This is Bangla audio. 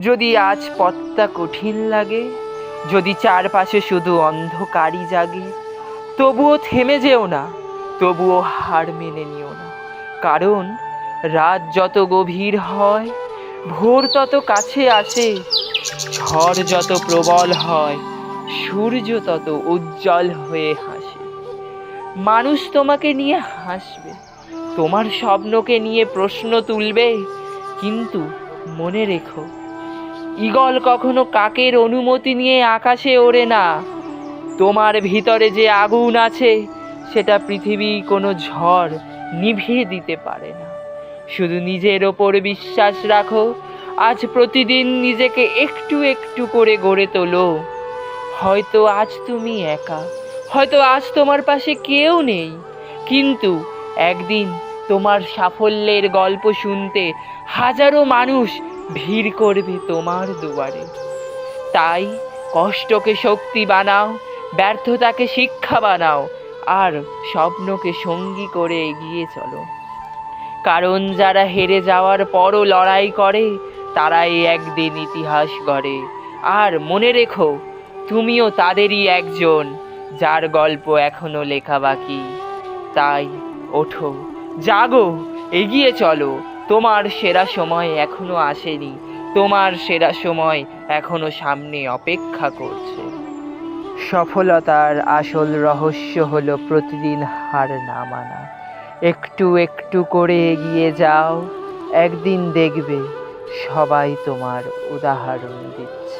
যদি আজ পথটা কঠিন লাগে, যদি চারপাশে শুধু অন্ধকারই জাগে, তবুও থেমে যেও না, তবুও হার মেনে নিও না। কারণ রাত যত গভীর হয়, ভোর তত কাছে আসে। ঝড় যত প্রবল হয়, সূর্য তত উজ্জ্বল হয়ে হাসে। মানুষ তোমাকে নিয়ে হাসবে, তোমার স্বপ্নকে নিয়ে প্রশ্ন তুলবে, কিন্তু মনে রেখো, ঈগল কখনো কাকের অনুমতি নিয়ে আকাশে ওড়ে না। তোমার ভিতরে যে আগুন আছে, সেটা পৃথিবী কোনো ঝড় নিভিয়ে দিতে পারে না। শুধু নিজের ওপর বিশ্বাস রাখো। আজ প্রতিদিন নিজেকে একটু একটু করে গড়ে তোলো। হয়তো আজ তুমি একা, হয়তো আজ তোমার পাশে কেউ নেই, কিন্তু একদিন তোমার সাফল্যের গল্প শুনতে হাজারো মানুষ ভিড় করবে তোমার দুয়ারে। তাই কষ্টকে শক্তি বানাও, ব্যর্থতাকে শিক্ষা বানাও, আর স্বপ্নকে সঙ্গী করে এগিয়ে চলো। কারণ যারা হেরে যাওয়ার পরও লড়াই করে, তারাই একদিন ইতিহাস গড়ে। আর মনে রেখো, তুমিও তাদেরই একজন, যার গল্প এখনো লেখা বাকি। তাই ওঠো, জাগো, এগিয়ে চলো। তোমার সেরা সময় এখনো আসেনি, তোমার সেরা সময় এখনো সামনে অপেক্ষা করছে। সফলতার আসল রহস্য হলো প্রতিদিন হার না মানা। একটু একটু করে এগিয়ে যাও, একদিন দেখবে সবাই তোমার উদাহরণ দিচ্ছে।